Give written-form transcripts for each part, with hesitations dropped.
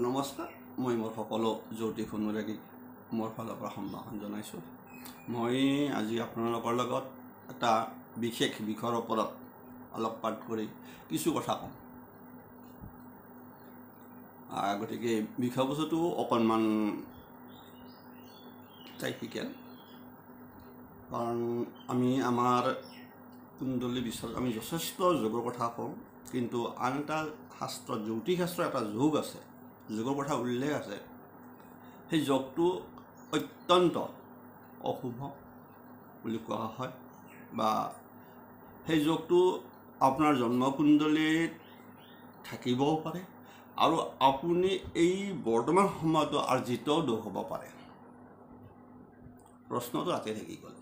নমস্কাৰ মই মোৰ সকলো জ্যোতিষ অনুৰাগীক মোৰ ফালৰ পৰা সম্ভাষণ জনাইছোঁ। মই আজি আপোনালোকৰ লগত এটা বিশেষ বিষয়ৰ ওপৰত আলোকপাত কৰি কিছু কথা ক'ম। গতিকে বিষয়বস্তুটো অকণমান টাইপিকেল, কাৰণ আমি আমাৰ কুণ্ডলী বিশ্বত আমি যথেষ্ট যোগৰ কথা কওঁ, কিন্তু আন এটা শাস্ত্ৰ জ্যোতিষ শাস্ত্ৰৰ এটা যোগ আছে, যোগৰ কথা উল্লেখ আছে। সেই যোগটো অত্যন্ত অশুভ বুলি কোৱা হয়, বা সেই যোগটো আপোনাৰ জন্মকুণ্ডলীত থাকিবও পাৰে, আৰু আপুনি এই বৰ্তমান সময়তো আৰ্জিত দোষ হ'ব পাৰে। প্ৰশ্নটো ৰাতি থাকি গ'ল,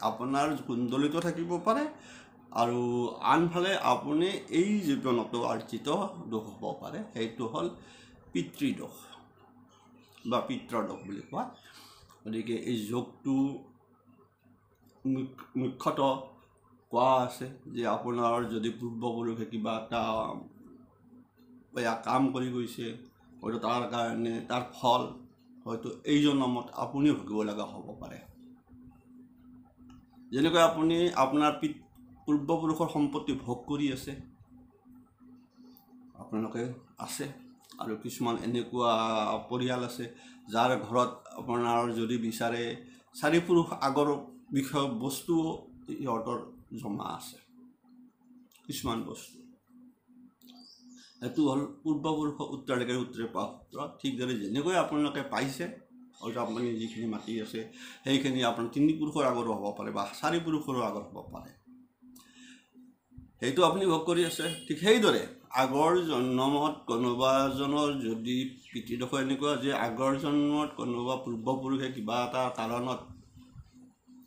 আপোনাৰ কুণ্ডলীতো থাকিব পাৰে, আৰু আনফালে আপুনি এই জীৱনতো আৰ্জিত দোষ হ'ব পাৰে। সেইটো হ'ল পিতৃদোষ বা পিতৃদোষ বুলি কোৱা। গতিকে এই যোগটো মুখ্যতঃ কোৱা আছে যে আপোনাৰ যদি পূৰ্বপুৰুষে কিবা এটা বেয়া কাম কৰি গৈছে, হয়তো তাৰ কাৰণে তাৰ ফল হয়তো এই জন্মত আপুনিও ভুগিব লগা হ'ব পাৰে। যেনেকৈ আপুনি আপোনাৰ পূৰ্বপুৰুষৰ সম্পত্তি ভোগ কৰি আছে, আপোনালোকে আছে, আৰু কিছুমান এনেকুৱা পৰিয়াল আছে যাৰ ঘৰত আপোনাৰ যদি বিচাৰে 4 পুৰুষ আগৰ বিষয় বস্তু সিহঁতৰ জমা আছে। কিছুমান বস্তু এইটো হ'ল পূৰ্বপুৰুষৰ উত্তৰাধিকাৰী সূত্ৰে পোৱা সূত্ৰ। ঠিকদৰে যেনেকৈ আপোনালোকে পাইছে, হয়তো আপুনি যিখিনি মাটি আছে সেইখিনি আপোনাৰ 3 পুৰুষৰ আগৰো হ'ব পাৰে বা 4 পুৰুষৰো আগৰ হ'ব পাৰে, সেইটো আপুনি ভোগ কৰি আছে। ঠিক সেইদৰে আগৰ জন্মত কোনোবা এজনৰ যদি পিতৃদোষ এনেকুৱা যে আগৰ জন্মত কোনোবা পূৰ্বপুৰুষে কিবা এটা কাৰণত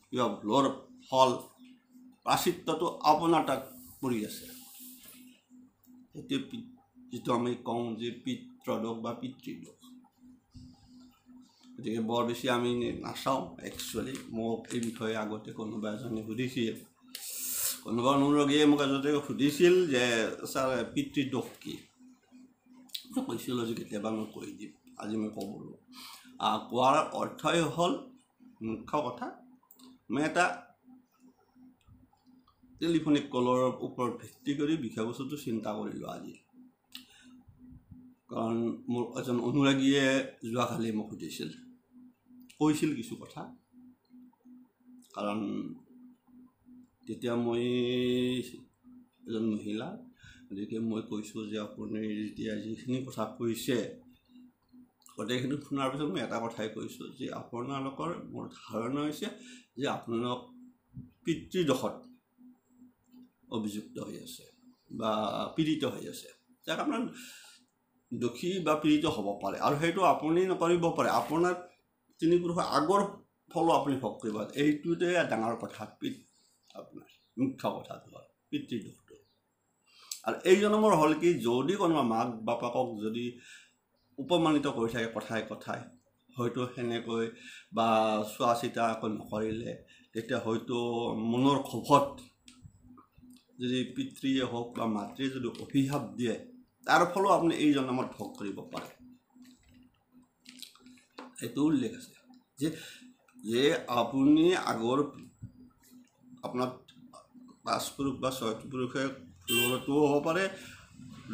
কিবা ভুলৰ ফল প্ৰাচিত্যটো আপোনাৰ তাত পৰি আছে, সেইটো যিটো আমি কওঁ যে পিতৃদোষ বা পিতৃদোষ। গতিকে বৰ বেছি আমি নাচাওঁ। একচুৱেলি মোক এই বিষয়ে আগতে কোনোবা এজনে সুধিছিল, কোনোবা অনুৰাগীয়ে মোক আগতে সুধিছিল যে ছাৰ পিতৃদোষ কি? মই কৈছিলোঁ যে কেতিয়াবা মই কৈ দিম, আজি মই ক'বলৈ কোৱাৰ অৰ্থই হ'ল, মুখ্য কথা মই এটা টেলিফোনিক কলৰ ওপৰত ভিত্তি কৰি বিষয়বস্তুটো চিন্তা কৰিলোঁ আজি। কাৰণ মোৰ এজন অনুৰাগীয়ে যোৱাকালি মোক সুধিছিল, কৈছিল কিছু কথা। কাৰণ তেতিয়া মই এজন মহিলা, গতিকে মই কৈছোঁ যে আপুনি যেতিয়া যিখিনি কথা কৈছে গোটেইখিনি শুনাৰ পিছত মই এটা কথাই কৈছোঁ যে আপোনালোকৰ মোৰ ধাৰণা হৈছে যে আপোনালোক পিতৃদোষত অভিযুক্ত হৈ আছে বা পীড়িত হৈ আছে। যাক আপোনাৰ দোষী বা পীড়িত হ'ব পাৰে, আৰু সেইটো আপুনি নকৰিব পাৰে, আপোনাৰ 3 পুৰুষৰ আগৰ ফলো আপুনি ভোগ কৰিব। এইটোতে ডাঙৰ কথা, আপোনাৰ মুখ্য কথাটো হ'ল পিতৃদোষটো। আৰু এই জন্মৰ হ'ল কি, যদি কোনোবা মাক বাপাকক যদি উপমানিত কৰি থাকে কথাই কথাই, হয়তো সেনেকৈ বা চোৱা চিতা নকৰিলে, তেতিয়া হয়তো মনৰ ক্ষোভত যদি পিতৃয়ে হওক বা মাতৃয়ে যদি অভিশাপ দিয়ে, তাৰ ফলো আপুনি এই জন্মত ভোগ কৰিব পাৰে। এইটো উল্লেখ আছে যে আপুনি আগৰ আপোনাৰ 5 পুৰুষ বা 6 পুৰুষে লৰটোও হ'ব পাৰে,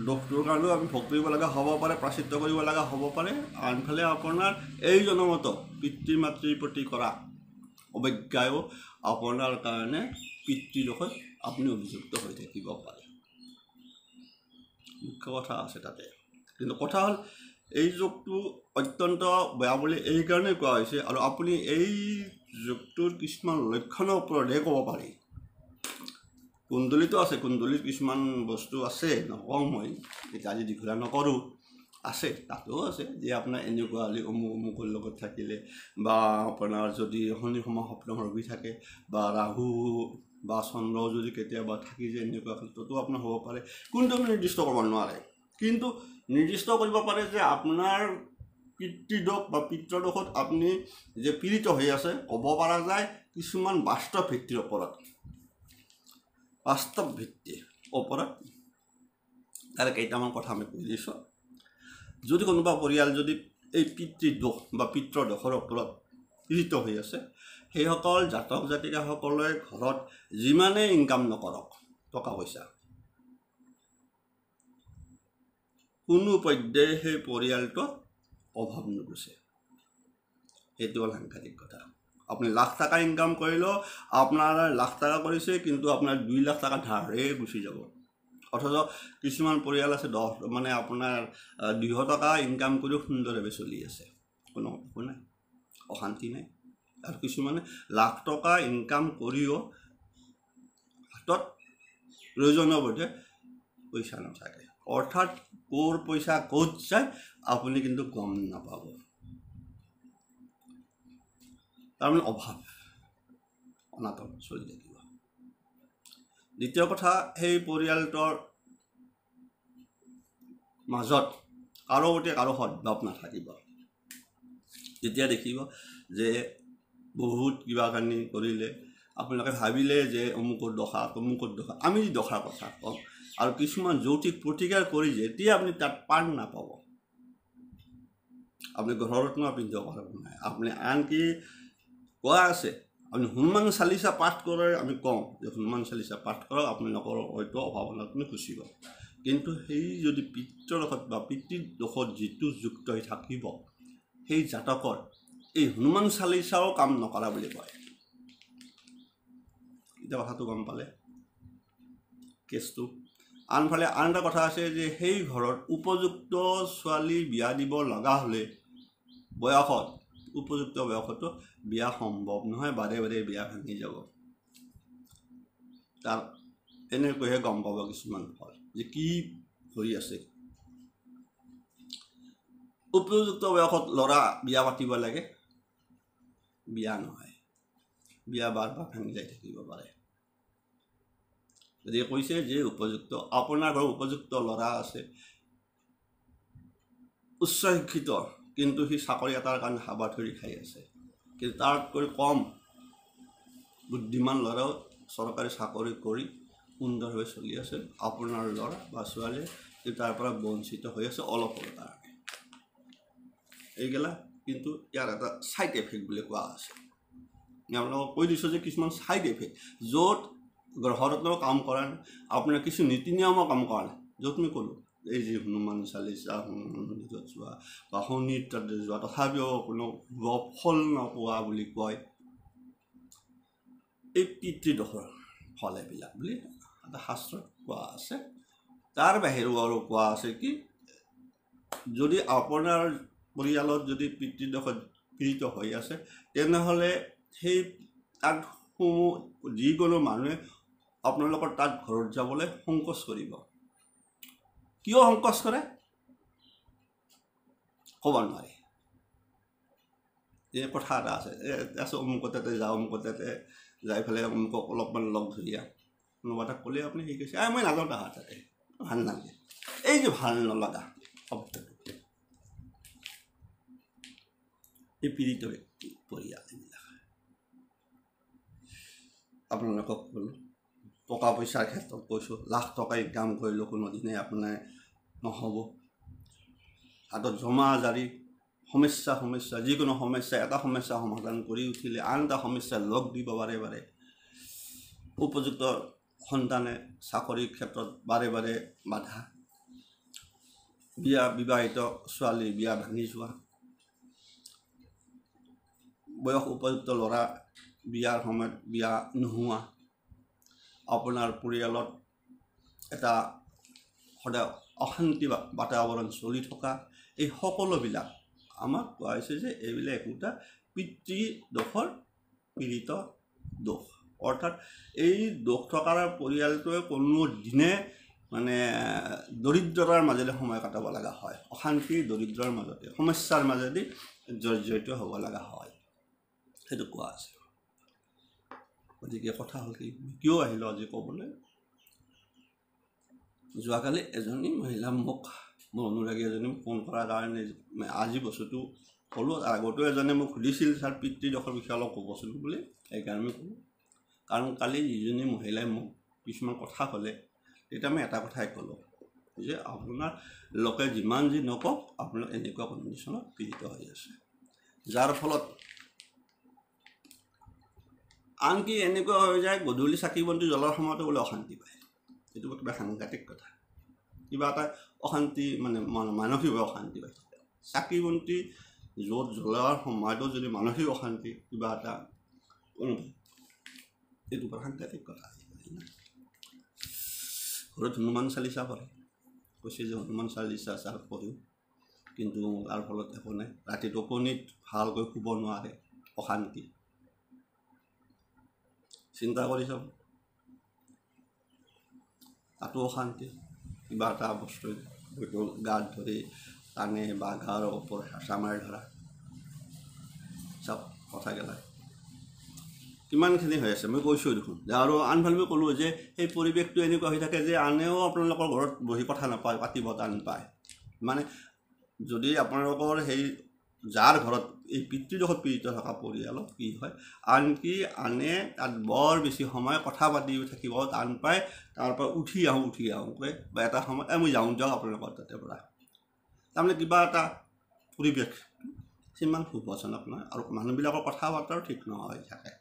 দোষটোৰ কাৰণেও আমি ভোগ কৰিব লগা হ'ব পাৰে, প্ৰাচিত্য কৰিব লগা হ'ব পাৰে। আনফালে আপোনাৰ এই জন্মতো পিতৃ মাতৃৰ প্ৰতি কৰা অৱজ্ঞায়ো আপোনাৰ কাৰণে পিতৃদোষত আপুনি অভিযুক্ত হৈ থাকিব পাৰে। মুখ্য কথা আছে তাতে। কিন্তু কথা হ'ল এই যোগটো অত্যন্ত বেয়া বুলি এইকাৰণেই কোৱা হৈছে, আৰু আপুনি এই যোগটোৰ কিছুমান লক্ষণৰ ওপৰতহে ক'ব পাৰি। কুণ্ডলীতো আছে, কুণ্ডলীত কিছুমান বস্তু আছে, নকওঁ মই, এতিয়া আজি দীঘলীয়া নকৰোঁ, আছে, তাতেও আছে যে আপোনাৰ এনেকুৱা হ'লে অমুকৰ লগত থাকিলে, বা আপোনাৰ যদি শনি সপ্তম ৰবি থাকে, বা ৰাহু বা চন্দ্ৰ যদি কেতিয়াবা থাকি যায়, এনেকুৱা ক্ষেত্ৰতো আপোনাৰ হ'ব পাৰে। কিন্তু আপুনি নিৰ্দিষ্ট কৰিব নোৱাৰে, কিন্তু নিৰ্দিষ্ট কৰিব পাৰে যে আপোনাৰ পিতৃদোষ বা পিতৃদোষত আপুনি যে পীড়িত হৈ আছে ক'ব পৰা যায় কিছুমান বাস্তৱ ভিত্তিৰ ওপৰত। তাৰে কেইটামান কথা আমি কৈ দিছোঁ। যদি কোনোবা পৰিয়াল যদি এই পিতৃদোষ বা পিতৃদোষৰ ওপৰত পীড়িত হৈ আছে, সেইসকল জাতক জাতিকাসকলে ঘৰত যিমানেই ইনকাম নকৰক টকা পইচা, কোনো পৰ্যায়ে সেই পৰিয়ালটোত অভাৱ নুগুচে। সেইটো হ'ল সাংঘাতিক কথা। আপুনি লাখ টকা ইনকাম কৰিলেও আপোনাৰ লাখ টকা কৰিছে, কিন্তু আপোনাৰ 2 লাখ টকা ধাৰে গুচি যাব। অথচ কিছুমান পৰিয়াল আছে মানে আপোনাৰ 200 টকা ইনকাম কৰিও সুন্দৰভাৱে চলি আছে, কোনো একো নাই, অশান্তি নাই। আৰু কিছুমানে লাখ টকা ইনকাম কৰিও হাতত প্ৰয়োজনীয় বোধে পইচা নাথাকে। অৰ্থাৎ ক'ৰ পইচা ক'ত যায় আপুনি কিন্তু গম নাপাব। তাৰমানে অভাৱ অনাটন চলি থাকিব। দ্বিতীয় কথা, সেই পৰিয়ালটোৰ মাজত কাৰো প্ৰতি কাৰো সদ্ভাৱ নাথাকিব। যেতিয়া দেখিব যে বহুত কিবা কানি কৰিলে, আপোনালোকে ভাবিলে যে অমুকৰ দশা তমুকৰ দশা, আমি যি দশাৰ কথা কওঁ, আৰু কিছুমান যৌতিক প্ৰতিকাৰ কৰি যেতিয়া আপুনি তাত পাৰ নাপাব, আপুনি ঘৰত পিন্ধিব পাৰিব নাই। আপুনি আনকি কোৱা আছে, আপুনি হনুমান চালিচা পাঠ কৰে, আমি কওঁ যে হনুমান চালিচা পাঠ কৰক, আপোনালোকৰ হয়তো অভাৱ অনাটন গুচিব। কিন্তু সেই যদি পিতৃদোষত বা পিতৃদোষত যিটো যুক্ত হৈ থাকিব, সেই জাতকৰ এই হনুমান চালিচাও কাম নকৰা বুলি কয়। এতিয়া কথাটো গম পালে কেছটো। আনফালে আন এটা কথা আছে যে সেই ঘৰত উপযুক্ত ছোৱালী বিয়া দিব লগা হ'লে বয়সত, উপযুক্ত বয়সতো বিয়া সম্ভৱ নহয়, বাৰে বাৰে বিয়া ভাঙি যাব। তাৰ এনেকৈহে গম পাব কিছুমান ফল যে কি হৈ আছে। উপযুক্ত বয়সত ল'ৰা বিয়া পাতিব লাগে, বিয়া নহয়, বিয়া বাৰ বাৰ ভাঙি যাই থাকিব পাৰে। গতিকে কৈছে যে উপযুক্ত, আপোনাৰ ঘৰৰ উপযুক্ত ল'ৰা আছে, উচ্চ শিক্ষিত, কিন্তু সি চাকৰি এটাৰ কাৰণে হাবাথুৰি খাই আছে। কিন্তু তাতকৈ কম বুদ্ধিমান ল'ৰাও চৰকাৰী চাকৰি কৰি সুন্দৰভাৱে চলি আছে। আপোনাৰ ল'ৰা বা ছোৱালীয়ে তাৰ পৰা বঞ্চিত হৈ আছে অলপৰ কাৰণে। এইগিলা কিন্তু ইয়াৰ এটা ছাইড এফেক্ট বুলি কোৱা আছে। আপোনালোকক কৈ দিছোঁ যে কিছুমান ছাইড এফেক্ট, য'ত গ্ৰহৰত্ন কাম কৰা নাই, আপোনাৰ কিছু নীতি নিয়মৰ কাম কৰা নাই। য'ত মই ক'লোঁ এই যি হনুমান চালিচা, মন্দিৰত যোৱা বা শনিৰ তাতে যোৱা, তথাপিও কোনো ফল নোপোৱা বুলি কয়, এই পিতৃদোষৰ ফল এইবিলাক বুলি এটা শাস্ত্ৰত কোৱা আছে। তাৰ বাহিৰেও আৰু কোৱা আছে কি, যদি আপোনাৰ পৰিয়ালত যদি পিতৃদোষত পীড়িত হৈ আছে, তেনেহ'লে সেই তাত যিকোনো মানুহে আপোনালোকৰ তাত ঘৰত যাবলৈ সংকোচ কৰিব। কিয় সংকোচ কৰে ক'ব নোৱাৰি। এই কথা এটা আছে, অমুকৰ তাতে যাওঁ, অমুকৰ তাতে যাই পেলাই অমুকক অলপমান লগ ধৰিয়া, কোনোবা এটা ক'লে আপুনি সেই কৈছে মই নাযাওঁ তাহাৰ তাতে, ভাল নালাগে। এই যে ভাল নলগা শব্দটো, এই পীড়িত ব্যক্তি পৰিয়াল এইবিলাক। আপোনালোকক ক'লোঁ টকা পইচাৰ ক্ষেত্ৰত কৈছোঁ, লাখ টকা ইনকাম কৰিলেও কোনোদিনে আপোনাৰ নহ'ব। হাতত জমা জাৰি সমস্যা, যিকোনো সমস্যা, এটা সমস্যা সমাধান কৰি উঠিলে আন এটা সমস্যা লগ দিব বাৰে বাৰে। উপযুক্ত সন্তানে চাকৰিৰ ক্ষেত্ৰত বাৰে বাৰে বাধা, বিবাহিত ছোৱালী বিয়া ভাঙি যোৱা, বয়স উপযুক্ত ল'ৰা বিয়াৰ সময়ত বিয়া নোহোৱা, আপোনাৰ পৰিয়ালত এটা সদায় অশান্তি বাতাৱৰণ চলি থকা, এই সকলোবিলাক আমাক কোৱা হৈছে যে এইবিলাক একোটা পিতৃদোষৰ পীড়িত দোষ। অৰ্থাৎ এই দোষ থকাৰ পৰিয়ালটোৱে কোনো দিনে মানে দৰিদ্ৰতাৰ মাজেদি সময় কটাব লগা হয়, অশান্তি দৰিদ্ৰৰ মাজতে সমস্যাৰ মাজেদি জৰ্জৰিত হ'ব লগা হয়, সেইটো কোৱা আছে। গতিকে কথা হ'ল কি, কিয় আহিলোঁ আজি ক'বলৈ, যোৱাকালি এজনী মহিলা মোক, মোৰ অনুৰাগী এজনী ফোন কৰাৰ কাৰণে আজি বস্তুটো ক'লোঁ। আগতো এজনে মোক সুধিছিল ছাৰ পিতৃদোষৰ বিষয়ে অলপ ক'বচোন বুলি, সেইকাৰণে ক'লোঁ। কাৰণ কালি যিজনী মহিলাই মোক কিছুমান কথা ক'লে, তেতিয়া মই এটা কথাই ক'লোঁ যে আপোনাৰ লোকে যিমান যি নকওক আপোনালোক এনেকুৱা কণ্ডিশ্যনত পীড়িত হৈ আছে, যাৰ ফলত আনকি এনেকুৱা হৈ যায় গধূলি চাকি বন্তি জ্বলোৱাৰ সময়তো বোলে অশান্তি পায়। এইটো কিবা সাংঘাতিক কথা, কিবা এটা অশান্তি মানে মানসিকভাৱে অশান্তি পায়। চাকি বন্তি য'ত জ্বলোৱাৰ সময়তো যদি মানসিক অশান্তি কিবা এটা এইটো বৰ সাংঘাতিক কথা। ঘৰত হনুমান চালিচা পঢ়ে, কৈছে যে হনুমান চালিচা পঢ়িও কিন্তু তাৰ ফলত একো নাই। ৰাতি টোপনিত ভালকৈ শুব নোৱাৰে, অশান্তি। চিন্তা কৰি চাব, তাতো অশান্তি। কিবা এটা বস্তু হয়তো গাত ধৰি টানে বা গাৰ ওপৰত হেঁচা মাৰি ধৰা, চব কথা গেলা কিমানখিনি হৈ আছে মই কৈছোঁ দেখোন। আৰু আনফালে মই ক'লোঁ যে সেই পৰিৱেশটো এনেকুৱা হৈ থাকে যে আনেও আপোনালোকৰ ঘৰত বহি কথা নাপায়, পাতিব টান পায়। মানে যদি আপোনালোকৰ সেই যাৰ ঘৰত এই পিতৃদোষত পীড়িত থকা পৰিয়ালত কি হয়, আনকি আনে তাত বৰ বেছি সময় কথা পাতি থাকিব টান পায়। তাৰপৰা উঠি আহোঁকৈ বা এটা সময় মই যাওঁ আপোনালোকৰ তাতে পৰা, তাৰমানে কিবা এটা পৰিৱেশ সিমান শুভজনক নহয়। আৰু মানুহবিলাকৰ কথা বতৰাও ঠিক নহয় থাকে,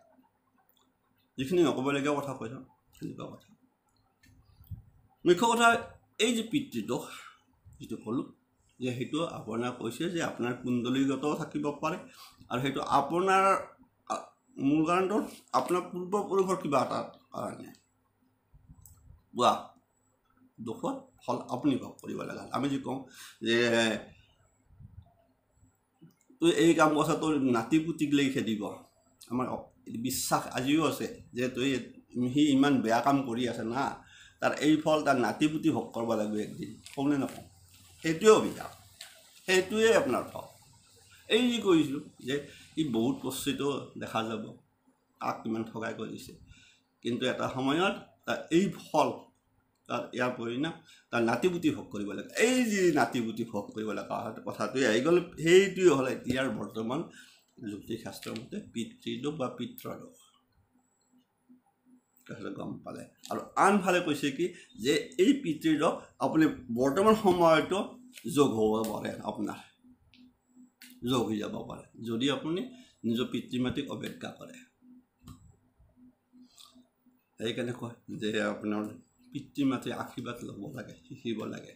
যিখিনি নক'বলগীয়া কথা কৈ যাওঁ সেনেকুৱা কথা। মুখ্য কথা এই যে পিতৃদোষ যিটো ক'লোঁ যে সেইটো আপোনাৰ কৈছে যে আপোনাৰ কুণ্ডলীগতও থাকিব পাৰে, আৰু সেইটো আপোনাৰ মূল কাৰণটো আপোনাৰ পূৰ্বপুৰুষৰ কিবা এটা কাৰণে পোৱা দোষত ফল আপুনি ভোগ কৰিব লগা। আমি যি কওঁ যে তই এই কাম কথা তোৰ নাতি পুতিক লাগি খেদিব, আমাৰ বিশ্বাস আজিও আছে যে সি ইমান বেয়া কাম কৰি আছে না, তাৰ এই ফল তাৰ নাতি পুতি ভোগ কৰিব লাগিব একদিন, কওঁনে নকওঁ? সেইটোৱে অভিশাপ, সেইটোৱে আপোনাৰ ফল। এই যি কৈছিলোঁ যে ই বহুত কষ্টিটো দেখা যাব, কাক কিমান ঠগাই কৰিছে, কিন্তু এটা সময়ত তাৰ এই ফল, তাৰ ইয়াৰ পৰিণাম তাৰ নাতি পুতি ভোগ কৰিব লাগে। এই যি নাতি পুতি ভোগ কৰিব লগা কথাটোৱে আহি গ'ল। সেইটোৱে হ'ল এতিয়াৰ বৰ্তমান জ্যোতিষশাস্ত্ৰৰ মতে পিতৃদোষ বা পিতৃদোষ, গম পালে। আৰু আনফালে কৈছে কি যে এই পিতৃদোষ আপুনি বৰ্তমান সময়তো যোগ হ'ব পাৰে, আপোনাৰ যোগ হৈ যাব পাৰে যদি আপুনি নিজৰ পিতৃ মাতৃক অৱজ্ঞা কৰে। সেইকাৰণে কয় যে আপোনাৰ পিতৃ মাতৃৰ আশীৰ্বাদ ল'ব লাগে, শিকিব লাগে।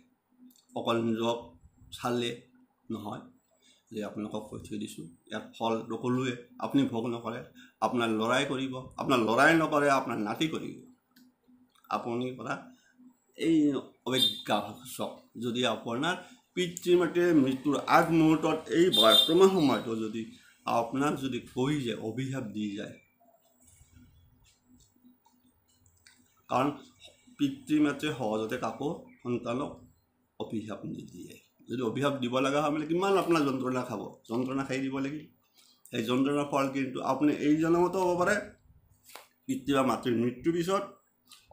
অকল নিজক চালে নহয়, যে আপোনালোকক কৈ থৈ দিছোঁ ইয়াৰ ফল সকলোৱে আপুনি ভোগ নকৰে, আপোনাৰ ল'ৰাই কৰিব, আপোনাৰ ল'ৰাই নকৰে আপোনাৰ নাতি কৰিব। আপুনি পৰা এই অৱজ্ঞা চক যদি আপোনাৰ পিতৃ মাতৃৰ মৃত্যুৰ আগমুহূৰ্তত এই বৰ্তমান সময়তো যদি আপোনাক যদি কৈ যায়, অভিশাপ দি যায়, কাৰণ পিতৃ মাতৃয়ে সহজতে কাকো সন্তানক অভিশাপ নিদিয়ে। যদি অভিশাপ দিব লগা হয় মানে কিমান আপোনাৰ যন্ত্ৰণা খাব, যন্ত্ৰণা খাই দিব লাগিব। সেই যন্ত্ৰণাৰ ফল কিন্তু আপুনি এই জন্মতো হ'ব পাৰে, পিতৃ বা মাতৃৰ মৃত্যুৰ পিছত,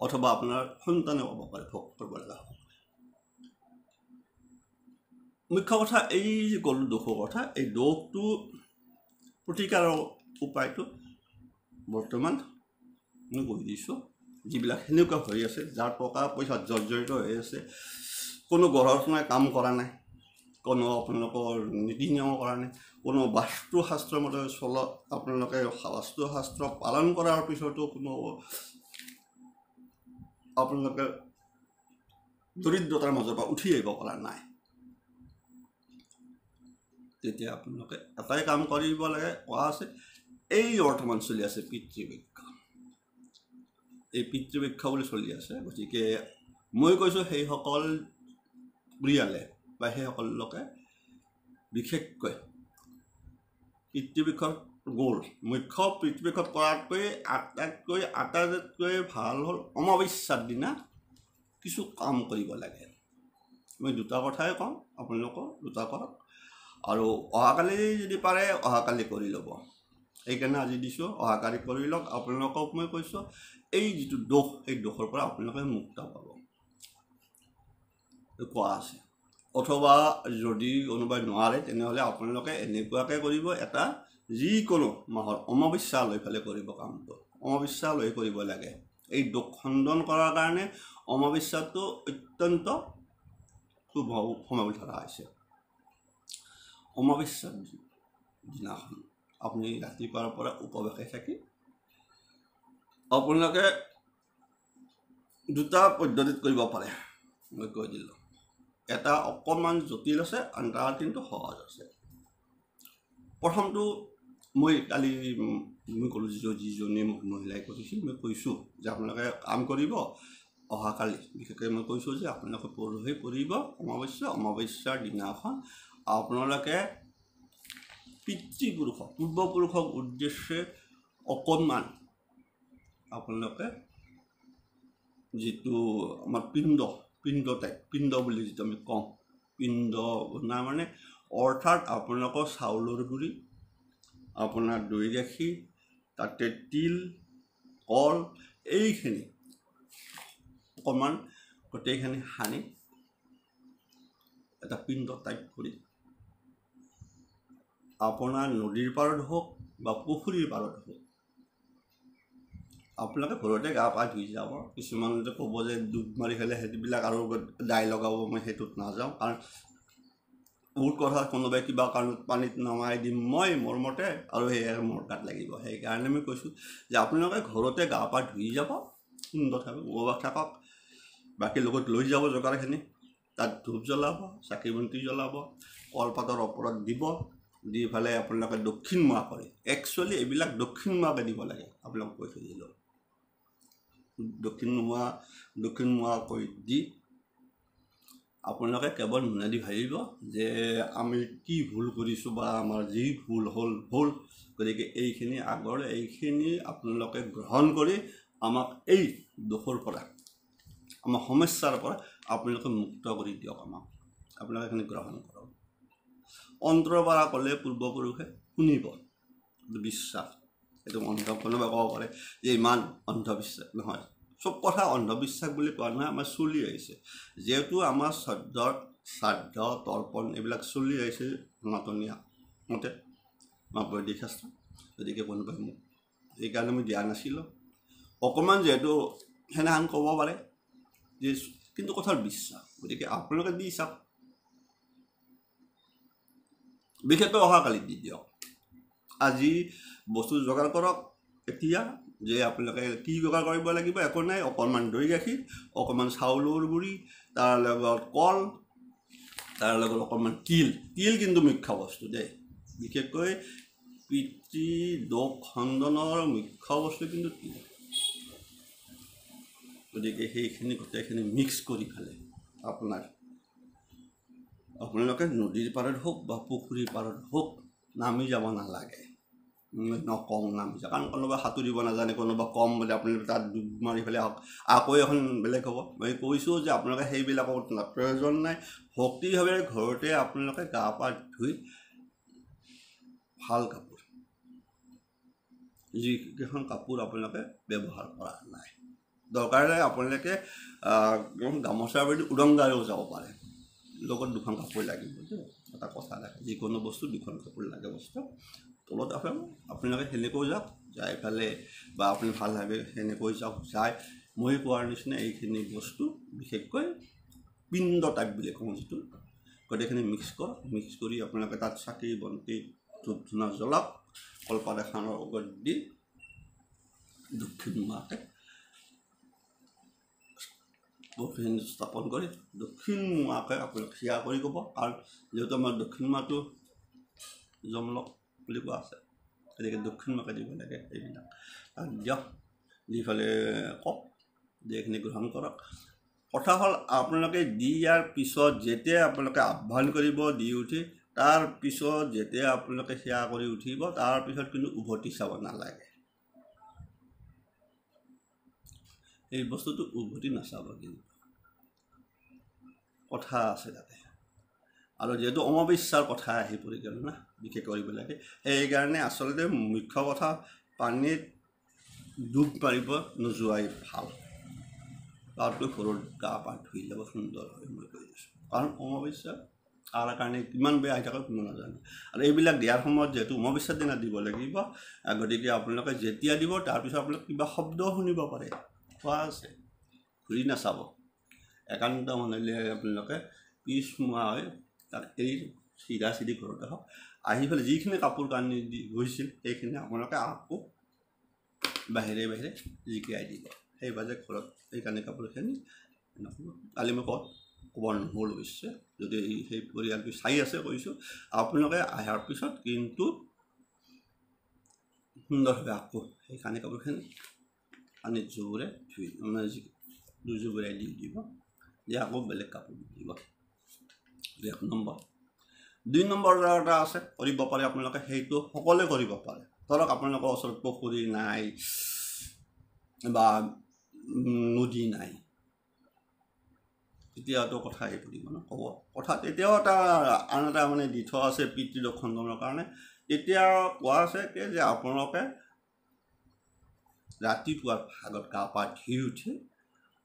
অথবা আপোনাৰ সন্তানে হ'ব পাৰে ভোগ কৰিব লগা হ'ব। মুখ্য কথা এই যে ক'লোঁ দোষৰ কথা, এই দোষটো প্ৰতিকাৰৰ উপায়টো বৰ্তমান মই কৈ দিছোঁ। যিবিলাক সেনেকুৱা হৈ আছে, যাৰ টকা পইচাত জৰ্জৰিত হৈ আছে, কোনো গঢ় কাম কৰা নাই, কোনো আপোনালোকৰ নীতি নিয়ম কৰা নাই, কোনো বাস্তুশাস্ত্ৰৰ মতে চলত আপোনালোকে বাস্তুশাস্ত্ৰ পালন কৰাৰ পিছতো কোনো আপোনালোকে দৰিদ্ৰতাৰ মাজৰ পৰা উঠি আহিব পৰা নাই, তেতিয়া আপোনালোকে এটাই কাম কৰিব লাগে। কোৱা আছে এই বৰ্তমান চলি আছে পিতৃবৃক্ষ, এই পিতৃবৃক্ষ বুলি চলি আছে। গতিকে মই কৈছোঁ সেইসকল পৰিয়ালে বা সেইসকল লোকে বিশেষকৈ পিতৃবৃক্ষৰ গ'ল মুখ্য পিতৃবৃক্ষত কৰাতকৈ আটাইতকৈ ভাল হ'ল অমাৱস্যাৰ দিনা কিছু কাম কৰিব লাগে। মই দুটা কথাই কওঁ, আপোনালোকক দুটা কৰক, আৰু অহাকালি যদি পাৰে অহাকালি কৰি ল'ব। সেইকাৰণে আজি দিছোঁ, অহাকালি কৰি লওক। আপোনালোকক মই কৈছোঁ এই যিটো দোষ, সেই দোষৰ পৰা আপোনালোকে মুক্ত পাব কোৱা আছে। অথবা যদি কোনোবাই নোৱাৰে তেনেহ'লে আপোনালোকে এনেকুৱাকৈ কৰিব, এটা যিকোনো মাহৰ অমাৱস্যা লৈ পেলাই কৰিব কামটো, অমাৱস্যা লৈ কৰিব লাগে। এই দোষ খণ্ডন কৰাৰ কাৰণে অমাৱস্যাটো অত্যন্ত সোমাব ধৰা হৈছে অমাৱস্যাৰ দিনাখন আপুনি ৰাতিপুৱাৰ পৰা উপবাসে থাকি আপোনালোকে দুটা পদ্ধতিত কৰিব পাৰে মই কৈ দিলোঁ এটা অকণমান জটিল আছে আনটা কিন্তু সহজ আছে প্ৰথমটো মই কালি মই ক'লোঁ যিজনী মহিলাই কৰিছিল মই কৈছোঁ যে আপোনালোকে কাম কৰিব অহাকালি বিশেষকৈ মই কৈছোঁ যে আপোনালোকে পৰহি পৰিব অমাৱস্যাৰ দিনাখন আপোনালোকে পিতৃপুৰুষক পূৰ্বপুৰুষক উদ্দেশ্যে অকণমান আপোনালোকে যিটো আমাৰ পিণ্ড বুলি যিটো আমি কওঁ পিণ্ড বনাই মানে অৰ্থাৎ আপোনালোকৰ চাউলৰ গুড়ি আপোনাৰ দৈ গাখীৰ তাতে তিল কল এইখিনি অকণমান গোটেইখিনি সানি এটা পিণ্ড টাইপ কৰি আপোনাৰ নদীৰ পাৰত হওক বা পুখুৰীৰ পাৰত হওক আপোনালোকে ঘৰতে গা পা ধুই যাব কিছুমানে ক'ব যে ডুব মাৰি ফেলে সেইবিলাক আৰু দাই লগাব মই সেইটোত নাযাওঁ কাৰণ বহুত কথা কোনোবাই কিবা কাৰণত পানীত নমাই দিম মই মোৰ মতে আৰু সেয়াই মোৰ গাত লাগিব সেইকাৰণে মই কৈছোঁ যে আপোনালোকে ঘৰতে গা পা ধুই যাব সুন্দৰ থাকক উপবাস থাকক বাকী লগত লৈ যাব জোগাৰখিনি তাত ধূপ জ্বলাব চাকি বন্তি জ্বলাব কলপাতৰ ওপৰত দিব দি ফালে আপোনালোকে দক্ষিণমুৱা কৰি একচুৱেলি এইবিলাক দক্ষিণমুৱাকৈ দিব লাগে আপোনালোকক কৈ থৈ দিলোঁ দক্ষিণমুৱা কৰি দি আপোনালোকে কেৱল মনেদি ভাবিব যে আমি কি ভুল কৰিছোঁ বা আমাৰ যি ভুল হ'ল গতিকে এইখিনি আপোনালোকে গ্ৰহণ কৰি আমাক এই দোষৰ পৰা আমাৰ সমস্যাৰ পৰা আপোনালোকে মুক্ত কৰি দিয়ক আমাক আপোনালোকে এইখিনি গ্ৰহণ কৰক অন্তৰৰ পৰা ক'লে পূৰ্বপুৰুষে শুনিব বিশ্বাস এইটো কোনোবাই ক'ব পাৰে যে ইমান অন্ধবিশ্বাস নহয় চব কথা অন্ধবিশ্বাস বুলি কোৱা নহয় আমাৰ চলি আহিছে যিহেতু আমাৰ শ্ৰাদ্ধ তৰ্পণ এইবিলাক চলি আহিছে সনাতনীয়া মতে আমাৰ বৈদিক শাস্ত্ৰ গতিকে কোনোবাই মোক এইকাৰণে মই দিয়া নাছিলোঁ অকণমান যিহেতু সেনেহান ক'ব পাৰে যে কিন্তু কথাৰ বিশ্বাস গতিকে আপোনালোকে দি চাওক বিশেষকৈ অহাকালি দি দিয়ক আজি বস্তু যোগাৰ কৰক এতিয়া যে আপোনালোকে কি যোগাৰ কৰিব লাগিব একো নাই অকণমান দৈ গাখীৰ অকণমান চাউলৰ গুড়ি তাৰ লগত কল তাৰ লগত অকণমান তিল কিন্তু মুখ্য বস্তু দেই বিশেষকৈ পিতৃ দোষ খণ্ডনৰ মুখ্য বস্তু কিন্তু তিল গতিকে সেইখিনি গোটেইখিনি মিক্স কৰি ফেলে আপোনালোকে নদীৰ পাৰত হওক বা পুখুৰীৰ পাৰত হওক নামি যাব নালাগে নকওঁ নামি যাব কাৰণ কোনোবা সাঁতুৰিব নাজানে কোনোবা কম বুলি আপোনালোকে তাত ডুব মাৰি ফেলে আকৌ এখন বেলেগ হ'ব মই কৈছোঁ যে আপোনালোকে সেইবিলাকৰ প্ৰয়োজন নাই ভক্তিভাৱে ঘৰতে আপোনালোকে গা পা ধুই ভাল কাপোৰ যিকেইখন কাপোৰ আপোনালোকে ব্যৱহাৰ কৰা নাই দৰকাৰ নাই আপোনালোকে গামোচাৰ প্ৰতি উদংগাৰেও যাব পাৰে লগত দুখন কাপোৰ লাগিব এটা কথা লাগে যিকোনো বস্তু দুখন কাপোৰ লাগে বস্তু তলত আপোনালোকে সেনেকৈ যাওক যাই পেলাই বা আপুনি ভাল ভাবে সেনেকৈ যাওক যাই মই কোৱাৰ নিচিনা এইখিনি বস্তু বিশেষকৈ পিণ্ড টাইপ বুলি কওঁ যিটো গোটেইখিনি মিক্স কৰি আপোনালোকে তাত চাকি বন্তি ধূপ ধূনা জ্বলাওক কলপাত এখনৰ ওপৰত দি দক্ষিণমুৱাকৈ বস্তুখিনি স্থাপন কৰি দক্ষিণমুৱাকৈ আপোনালোকে সেয়া কৰি ক'ব আৰু যিহেতু আমাৰ দক্ষিণমুৱাটো জমলক বুলি কোৱা আছে গতিকে দক্ষিণমুৱাকৈ দিব লাগে এইবিলাক আৰু দিয়ক দি ফালে কওক যে এইখিনি গ্ৰহণ কৰক কথা হ'ল আপোনালোকে দিয়াৰ পিছত যেতিয়া আপোনালোকে আহ্বান কৰিব দি উঠি তাৰ পিছত যেতিয়া আপোনালোকে সেয়া কৰি উঠিব তাৰ পিছত কিন্তু উভতি চাব নালাগে এই বস্তুটো উভতি নাচাব কিন্তু কথা আছে তাতে আৰু যেহেতু অমাৱস্যাৰ কথা আহি পৰি গ'ল না বিশেষ কৰিব লাগে সেইকাৰণে আচলতে মুখ্য কথা পানীত ডুব মাৰিব নোযোৱাই ভাল তাতকৈ ঘৰত গা পা ধুই ল'ব সুন্দৰ হয় মই কৈ দিছোঁ কাৰণ অমাৱস্যা তাৰ কাৰণে কিমান বেয়া আহি থাকে কোনো নাজানে আৰু এইবিলাক দিয়াৰ সময়ত যিহেতু অমাৱস্যাৰ দিনা দিব লাগিব গতিকে আপোনালোকে যেতিয়া দিব তাৰপিছত আপোনালোকে কিবা শব্দও শুনিব পাৰে কোৱা আছে ঘূৰি নাচাব একান্ত মনেৰে আপোনালোকে পিছ মোৱা হয় তাক এৰি চিধা চিধি ঘৰত আহক আহি পেলাই যিখিনি কাপোৰ কানি দি গৈছিল সেইখিনি আপোনালোকে আকৌ বাহিৰে বাহিৰে জিকিয়াই দিব সেইবাৰ যে ঘৰত সেই কানি কাপোৰখিনি কালি মই ক'ব নহ'ল অৱশ্যে যদি সেই পৰিয়ালটো চাই আছে কৈছোঁ আপোনালোকে অহাৰ পিছত কিন্তু সুন্দৰভাৱে আকৌ সেই কানি কাপোৰখিনি পানীত জোৰে ধুই মানে দুজোবৰাই দি দিব যে আকৌ বেলেগ কাপোৰ দিব 1 নম্বৰ 2 নম্বৰ এটা আছে কৰিব পাৰে আপোনালোকে সেইটো সকলোৱে কৰিব পাৰে ধৰক আপোনালোকৰ ওচৰত পুখুৰী নাই বা নদী নাই তেতিয়াতো কথা আহি পৰিব ন ক'ব কথা তেতিয়াও আন এটা মানে দি থোৱা আছে পিতৃ খণ্ডনৰ কাৰণে তেতিয়া কোৱা আছে যে আপোনালোকে ৰাতিপুৱাৰ ভাগত গা পা ধুই উঠি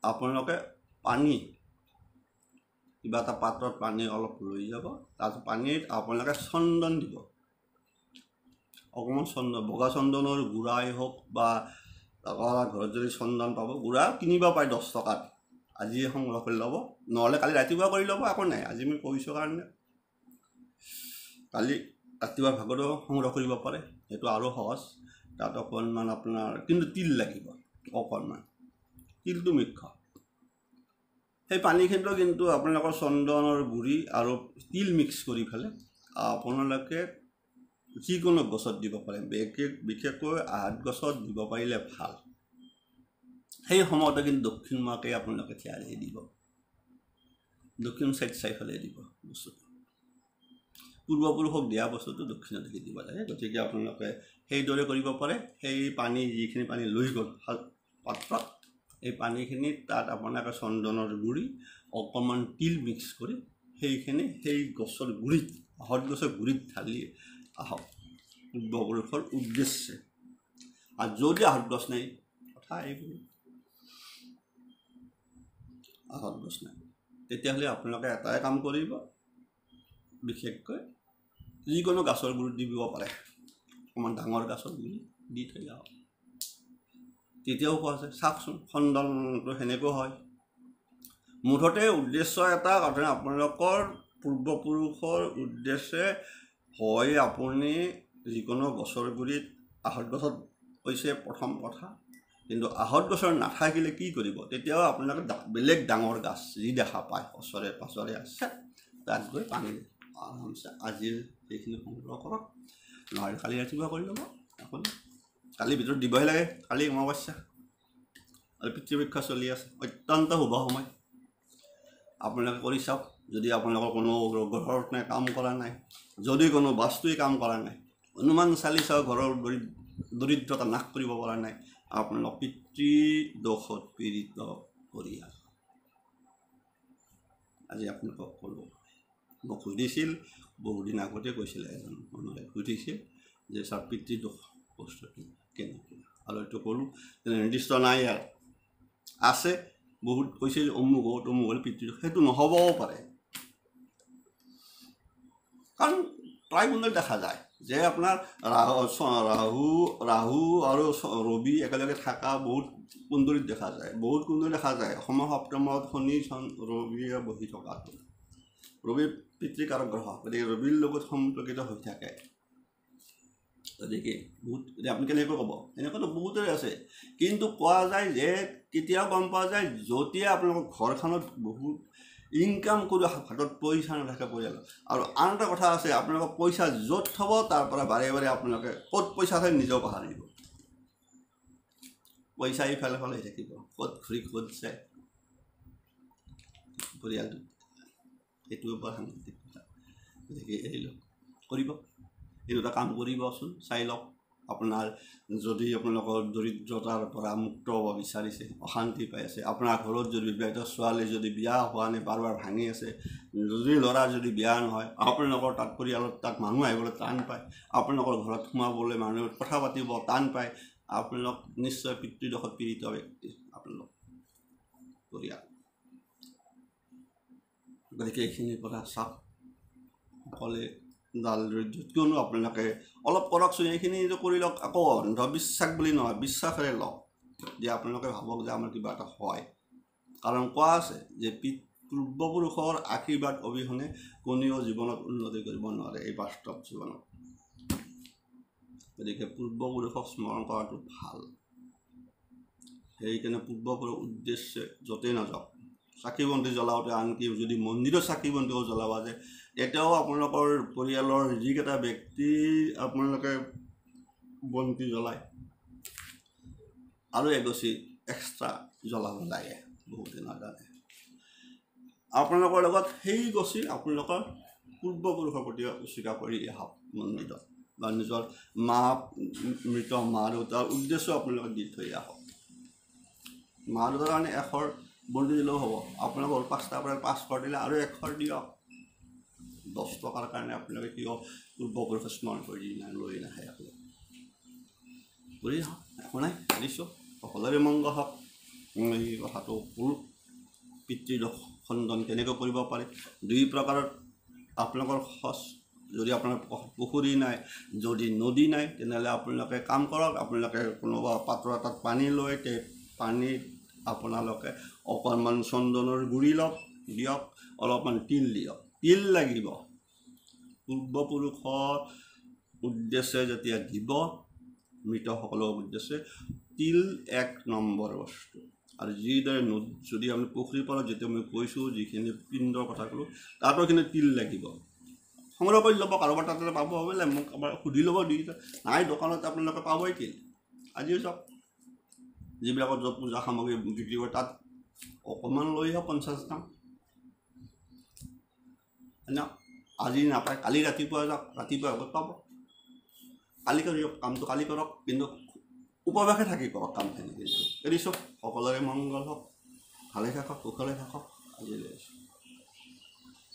আপোনালোকে পানী কিবা এটা পাত্ৰত পানী অলপ লৈ যাব তাত পানীত আপোনালোকে চন্দন দিব অকণমান চন্দন বগা চন্দনৰ গুড়াই হওক বা ঘৰত যদি চন্দন পাব গুড়া কিনিব পাৰে 10 টকাত আজি সংগ্ৰহ কৰি ল'ব নহ'লে কালি ৰাতিপুৱা কৰি ল'ব একো নাই আজি মই কৈছোঁ কাৰণে কালি ৰাতিপুৱা ভাগতো সংগ্ৰহ কৰিব পাৰে সেইটো আৰু সহজ তাত অকণমান আপোনাৰ কিন্তু তিল লাগিব অকণমান তিলটো মুখ্য সেই পানীখিনিতো কিন্তু আপোনালোকৰ চন্দনৰ গুড়ি আৰু তিল মিক্স কৰি পেলাই আপোনালোকে যিকোনো গছত দিব পাৰে বিশেষকৈ আহঁত গছত দিব পাৰিলে ভাল সেই সময়তে কিন্তু দক্ষিণ মুৱাকে আপোনালোকে থিয়াই দিব দক্ষিণ চাইড চাইফালে দিব বস্তুটো পূৰ্বপুৰুষক দিয়া বস্তুটো দক্ষিণত দেখি দিব লাগে গতিকে আপোনালোকে সেইদৰে কৰিব পাৰে সেই পানী যিখিনি পানী লৈ গ'ল পাত্ৰত এই পানীখিনি তাত আপোনালোকে চন্দনৰ গুড়ি অকণমান তিল মিক্স কৰি সেইখিনি সেই গছৰ গুড়িত আহঁত গছৰ গুড়িত ঢালি আহক পূৰ্বপুৰুষৰ উদ্দেশ্যে আৰু যদি আহঁত গছ নাই কথা এইবোৰ আহঁত গছ নাই তেতিয়াহ'লে আপোনালোকে এটাই কাম কৰিব বিশেষকৈ যিকোনো গছৰ গুড়ি দিব পাৰে অকণমান ডাঙৰ গছৰ গুড়ি দি থৈ যাওক তেতিয়াও কোৱা আছে চাওকচোন খণ্ডনটো সেনেকৈ হয় মুঠতে উদ্দেশ্য এটা আপোনালোকৰ পূৰ্বপুৰুষৰ উদ্দেশ্যে হয় আপুনি যিকোনো গছৰ গুড়িত আহঁত গছত হৈছে প্ৰথম কথা কিন্তু আহঁত গছৰ নাথাকিলে কি কৰিব তেতিয়াও আপোনালোকে বেলেগ ডাঙৰ গছ যি দেখা পায় ওচৰে পাঁজৰে আছে তাত গৈ পানী আৰামছে আজিৰ সেইখিনি সংগ্ৰহ কৰক নহ'লে কালি ৰাতিপুৱা কৰি ল'ব আপুনি কালিৰ ভিতৰত দিবই লাগে কালি অমাৱস্যা আৰু পিতৃপক্ষ চলি আছে অত্যন্ত শুভ সময় আপোনালোকে কৰি চাওক যদি আপোনালোকৰ কোনো ঘৰত নাই কাম কৰা নাই যদি কোনো বস্তুৱেই কাম কৰা নাই অনুমান চালি চাওক ঘৰৰ দৰিদ্ৰতা নাশ কৰিব পৰা নাই আপোনালোক পিতৃদোষত পীড়িত পৰিয়াল আজি আপোনালোকক ক'লোঁ মোক সুধিছিল বহুদিন আগতে কৈছিলে এজন মানুহে সুধিছিল যে ছাৰ পিতৃদোষ বস্তুটো কেনেকৈ আৰু এইটো ক'লোঁ নিৰ্দিষ্ট নাই আৰু আছে বহুত কৈছে অমুক হ'ল পিতৃদোষ সেইটো নহ'বও পাৰে কাৰণ প্ৰায় গুণত দেখা যায় যে আপোনাৰ ৰাহু আৰু ৰবি একেলগে থকা বহুত কুণ্ডলীত দেখা যায় বহুত কুণ্ডলীত দেখা যায় অসমৰ সপ্তমত শনি ৰবিয়ে বহি থকাটো ৰবি পিতৃকাৰক গ্ৰহ গতিকে ৰবিৰ লগত সম্পৰ্কিত হৈ থাকে গতিকে বহুত আপুনি কেনেকৈ ক'ব এনেকুৱাতো বহুতৰে আছে কিন্তু কোৱা যায় যে কেতিয়াও গম পোৱা যায় যেতিয়া আপোনালোকৰ ঘৰখনত বহুত ইনকাম কৰি হাতত পইচা নাথাকে পৰিয়ালত আৰু আন এটা কথা আছে আপোনালোকৰ পইচা য'ত থ'ব তাৰ পৰা বাৰে বাৰে আপোনালোকে ক'ত পইচা থয় নিজেও পাহৰিব পইচা ইফালে ফালে হৈ থাকিব ক'ত ঘূৰি ক'ত যায় পৰিয়ালটো সেইটোৰ পৰা সাংঘাতিক কথা গতিকে এৰিলোঁ কৰিব এই দুটা কাম কৰিবচোন চাই লওক আপোনাৰ যদি আপোনালোকৰ দৰিদ্ৰতাৰ পৰা মুক্ত হ'ব বিচাৰিছে অশান্তি পাই আছে আপোনাৰ ঘৰত যদি বিবাহিত ছোৱালী যদি বিয়া হোৱা নাই বাৰ বাৰ ভাঙি আছে যদি ল'ৰাৰ যদি বিয়া নহয় আপোনালোকৰ তাত পৰিয়ালত তাত মানুহ আহিবলৈ টান পায় আপোনালোকৰ ঘৰত সোমাবলৈ মানুহ কথা পাতিব টান পায় আপোনালোক নিশ্চয় পিতৃদোষত পীড়িত ব্যক্তি আপোনালোক পৰিয়াল গতিকে এইখিনিৰ পৰা চাওক সকলে ডাল দৰিদ্ৰ কিয়নো আপোনালোকে অলপ কৰকচোন এইখিনি কৰি লওক আকৌ অন্ধবিশ্বাস বুলি নহয় বিশ্বাসেৰে লওক যে আপোনালোকে ভাবক যে আমাৰ কিবা এটা হয় কাৰণ কোৱা আছে যে পূৰ্বপুৰুষৰ আশীৰ্বাদ অবিহনে কোনেও জীৱনত উন্নতি কৰিব নোৱাৰে এই বাস্তৱ জীৱনত গতিকে পূৰ্বপুৰুষক স্মৰণ কৰাটো ভাল সেইকাৰণে পূৰ্বপুৰুষৰ উদ্দেশ্যে য'তেই নাযাওক চাকি বন্তি জ্বলাওঁতে আনকি যদি মন্দিৰত চাকি বন্তিও জ্বলাব যায় তেতিয়াও আপোনালোকৰ পৰিয়ালৰ যিকেইটা ব্যক্তি আপোনালোকে বন্তি জ্বলায় আৰু এগছি এক্সট্ৰা জ্বলাব লাগে বহুতে নাজানে আপোনালোকৰ লগত সেই গছি আপোনালোকৰ পূৰ্বপুৰুষৰ প্ৰতি স্বীকাৰ কৰি আহক মন্দিৰত বা নিজৰ মৃত মা দেউতাৰ উদ্দেশ্য আপোনালোকে দি থৈ আহক মা দেউতাৰ কাৰণে এশৰ বন্তি দিলেও হ'ব আপোনালোকৰ 5টা পৰা 5 দিলে আৰু 1 দিয়ক 10 টকাৰ কাৰণে আপোনালোকে কিয় পূৰ্বপুৰুষ স্মৰণ কৰি লৈ নাহে আপোনালোকে কৰি আহক একো নাই দিছোঁ সকলোৰে মংগল হওক এই কথাটো ক'লোঁ পিতৃখণ্ডন কেনেকৈ কৰিব পাৰে 2 প্ৰকাৰত আপোনালোকৰ খৰচ যদি আপোনাৰ পুখুৰী নাই যদি নদী নাই তেনেহ'লে আপোনালোকে কাম কৰক আপোনালোকে কোনোবা পাত্ৰ এটাত পানী লৈ পানীত আপোনালোকে অকণমান চন্দনৰ গুড়ি লওক দিয়ক অলপমান তিল দিয়ক তিল লাগিব পূৰ্বপুৰুষৰ উদ্দেশ্যে যেতিয়া দিব মৃতসকলৰ উদ্দেশ্যে তিল 1 নম্বৰ বস্তু আৰু যিদৰে যদি আমি পুখুৰীৰ পৰা যেতিয়া মই কৈছোঁ যিখিনি পিণ্ডৰ কথা ক'লোঁ তাতো এইখিনি তিল লাগিব সংগ্ৰহ কৰি ল'ব কাৰোবাৰ তাতে পাব বোলে মোক এবাৰ সুধি ল'ব দি নাই দোকানত আপোনালোকে পাবই তিল আজিও যাওক যিবিলাকত য'ত পূজা সামগ্ৰী বিক্ৰী কৰে তাত অকণমান লৈ আহক 50 গ্ৰাম আজি নাপায় কালি ৰাতিপুৱা যাওক ৰাতিপুৱা আগত পাব কালি কৰিওক কামটো কালি কৰক কিন্তু উপবাসে থাকি কৰক কামখিনি কিন্তু এৰিছোঁ সকলোৰে মংগল হওক ভালে থাকক কুশলে থাকক আজিলৈ